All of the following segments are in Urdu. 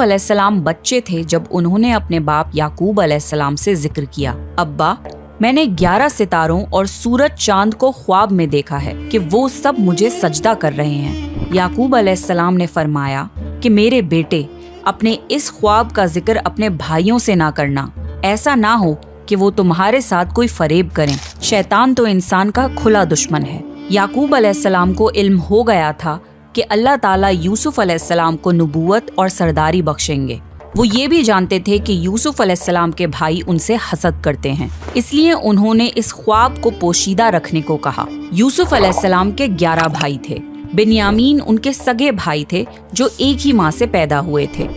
علیہ السلام بچے تھے جب انہوں نے اپنے باپ یعقوب علیہ السلام سے ذکر کیا، ابا میں نے 11 ستاروں اور سورج چاند کو خواب میں دیکھا ہے کہ وہ سب مجھے سجدہ کر رہے ہیں۔ یعقوب علیہ السلام نے فرمایا کہ میرے بیٹے، اپنے اس خواب کا ذکر اپنے بھائیوں سے نہ کرنا، ایسا نہ ہو کہ وہ تمہارے ساتھ کوئی فریب کریں۔ شیطان تو انسان کا کھلا دشمن ہے۔ یعقوب علیہ السلام کو علم ہو گیا تھا کہ اللہ تعالیٰ یوسف علیہ السلام کو نبوت اور سرداری بخشیں گے۔ وہ یہ بھی جانتے تھے کہ یوسف علیہ السلام کے بھائی ان سے حسد کرتے ہیں، اس لیے انہوں نے اس خواب کو پوشیدہ رکھنے کو کہا۔ یوسف علیہ السلام کے 11 بھائی تھے۔ بنیامین ان کے سگے بھائی تھے جو ایک ہی ماں سے پیدا ہوئے تھے،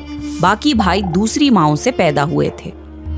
باقی بھائی دوسری ماؤں سے پیدا ہوئے تھے۔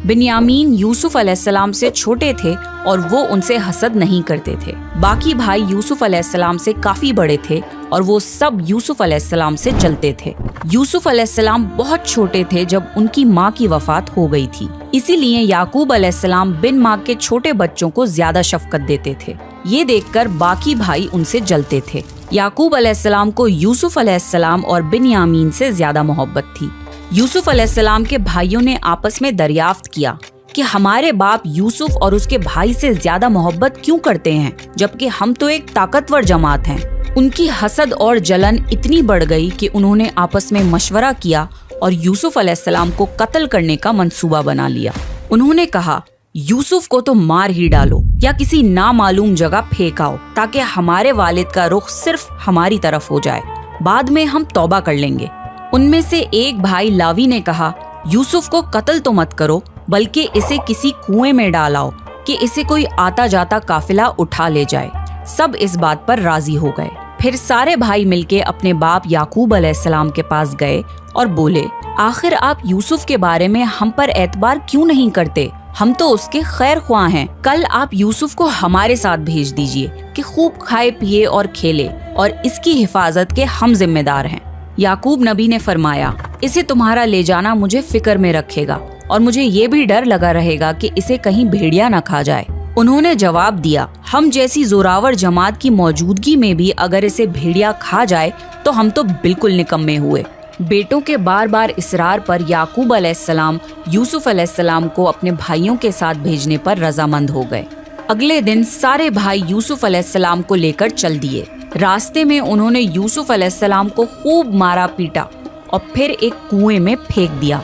بنیامین یوسف علیہ السلام سے چھوٹے تھے اور وہ ان سے حسد نہیں کرتے تھے۔ باقی بھائی یوسف علیہ السلام سے کافی بڑے تھے اور وہ سب یوسف علیہ السلام سے جلتے تھے۔ یوسف علیہ السلام بہت چھوٹے تھے جب ان کی ماں کی وفات ہو گئی تھی، اسی لیے یعقوب علیہ السلام بن ماں کے چھوٹے بچوں کو زیادہ شفقت دیتے تھے۔ یہ دیکھ کر باقی بھائی ان سے جلتے تھے۔ یعقوب علیہ السلام کو یوسف علیہ السلام اور بنیامین سے زیادہ محبت تھی۔ یوسف علیہ السلام کے بھائیوں نے آپس میں دریافت کیا کہ ہمارے باپ یوسف اور اس کے بھائی سے زیادہ محبت کیوں کرتے ہیں، جبکہ ہم تو ایک طاقتور جماعت ہیں۔ ان کی حسد اور جلن اتنی بڑھ گئی کہ انہوں نے آپس میں مشورہ کیا اور یوسف علیہ السلام کو قتل کرنے کا منصوبہ بنا لیا۔ انہوں نے کہا، یوسف کو تو مار ہی ڈالو یا کسی نامعلوم جگہ پھینکاؤ تاکہ ہمارے والد کا رخ صرف ہماری طرف ہو جائے، بعد میں ہم توبہ کر لیں گے۔ ان میں سے ایک بھائی لاوی نے کہا، یوسف کو قتل تو مت کرو، بلکہ اسے کسی کنویں میں ڈالاؤ کہ اسے کوئی آتا جاتا قافلہ اٹھا لے جائے۔ سب اس بات پر راضی ہو گئے۔ پھر سارے بھائی مل کے اپنے باپ یعقوب علیہ السلام کے پاس گئے اور بولے، آخر آپ یوسف کے بارے میں ہم پر اعتبار کیوں نہیں کرتے؟ ہم تو اس کے خیر خواہ ہیں۔ کل آپ یوسف کو ہمارے ساتھ بھیج دیجئے کہ خوب کھائے پیے اور کھیلے، اور اس کی حفاظت کے ہم ذمہ دار ہیں۔ یعقوب نبی نے فرمایا، اسے تمہارا لے جانا مجھے فکر میں رکھے گا، اور مجھے یہ بھی ڈر لگا رہے گا کہ اسے کہیں بھیڑیا نہ کھا جائے۔ انہوں نے جواب دیا، ہم جیسی زوراور جماعت کی موجودگی میں بھی اگر اسے بھیڑیا کھا جائے تو ہم تو بالکل نکمے ہوئے۔ بیٹوں کے بار بار اصرار پر یعقوب علیہ السلام یوسف علیہ السلام کو اپنے بھائیوں کے ساتھ بھیجنے پر رضامند ہو گئے۔ اگلے دن سارے بھائی یوسف علیہ السلام کو لے کر چل دیے۔ راستے میں انہوں نے یوسف علیہ السلام کو خوب مارا پیٹا اور پھر ایک کنویں میں پھینک دیا۔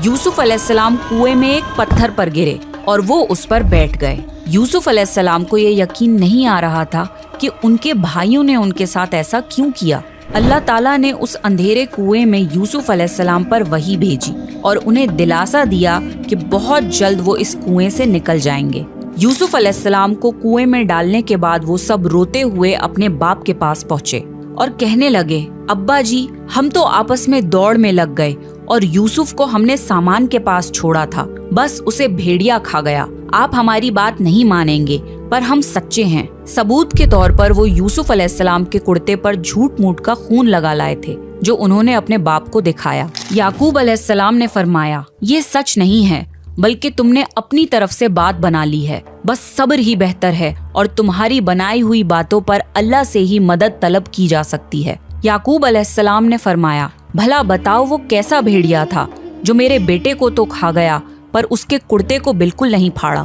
یوسف علیہ السلام کنویں میں ایک پتھر پر گرے اور وہ اس پر بیٹھ گئے۔ یوسف علیہ السلام کو یہ یقین نہیں آ رہا تھا کہ ان کے بھائیوں نے ان کے ساتھ ایسا کیوں کیا۔ اللہ تعالیٰ نے اس اندھیرے کنویں میں یوسف علیہ السلام پر وحی بھیجی اور انہیں دلاسا دیا کہ بہت جلد وہ اس کنویں سے نکل جائیں گے۔ یوسف علیہ السلام کو کنویں میں ڈالنے کے بعد وہ سب روتے ہوئے اپنے باپ کے پاس پہنچے اور کہنے لگے، ابا جی، ہم تو آپس میں دوڑ میں لگ گئے اور یوسف کو ہم نے سامان کے پاس چھوڑا تھا، بس اسے بھیڑیا کھا گیا۔ آپ ہماری بات نہیں مانیں گے پر ہم سچے ہیں۔ ثبوت کے طور پر وہ یوسف علیہ السلام کے کرتے پر جھوٹ موٹ کا خون لگا لائے تھے جو انہوں نے اپنے باپ کو دکھایا۔ یعقوب علیہ السلام نے فرمایا، یہ سچ نہیں ہے بلکہ تم نے اپنی طرف سے بات بنا لی ہے، بس صبر ہی بہتر ہے اور تمہاری بنائی ہوئی باتوں پر اللہ سے ہی مدد طلب کی جا سکتی ہے۔ یعقوب علیہ السلام نے فرمایا، بھلا بتاؤ وہ کیسا بھیڑیا تھا جو میرے بیٹے کو تو کھا گیا پر اس کے کرتے کو بالکل نہیں پھاڑا۔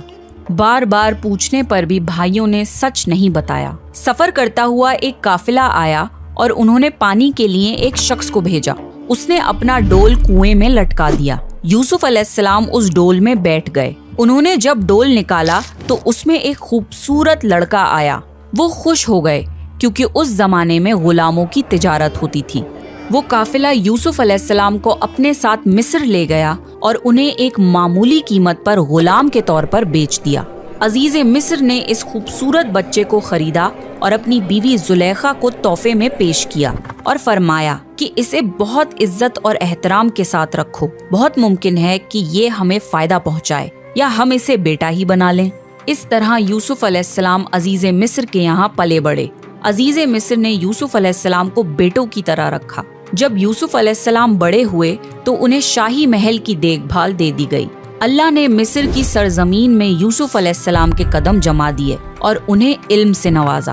بار بار پوچھنے پر بھی بھائیوں نے سچ نہیں بتایا۔ سفر کرتا ہوا ایک قافلہ آیا اور انہوں نے پانی کے لیے ایک شخص کو بھیجا۔ اس نے اپنا ڈول کنویں میں لٹکا دیا۔ یوسف علیہ السلام اس ڈول میں بیٹھ گئے۔ انہوں نے جب ڈول نکالا تو اس میں ایک خوبصورت لڑکا آیا۔ وہ خوش ہو گئے کیونکہ اس زمانے میں غلاموں کی تجارت ہوتی تھی۔ وہ قافلہ یوسف علیہ السلام کو اپنے ساتھ مصر لے گیا اور انہیں ایک معمولی قیمت پر غلام کے طور پر بیچ دیا۔ عزیز مصر نے اس خوبصورت بچے کو خریدا اور اپنی بیوی زلیخا کو تحفے میں پیش کیا اور فرمایا کہ اسے بہت عزت اور احترام کے ساتھ رکھو، بہت ممکن ہے کہ یہ ہمیں فائدہ پہنچائے یا ہم اسے بیٹا ہی بنا لیں۔ اس طرح یوسف علیہ السلام عزیز مصر کے یہاں پلے بڑھے۔ عزیز مصر نے یوسف علیہ السلام کو بیٹوں کی طرح رکھا۔ جب یوسف علیہ السلام بڑے ہوئے تو انہیں شاہی محل کی دیکھ بھال دے دی گئی۔ اللہ نے مصر کی سرزمین میں یوسف علیہ السلام کے قدم جما دیے اور انہیں علم سے نوازا۔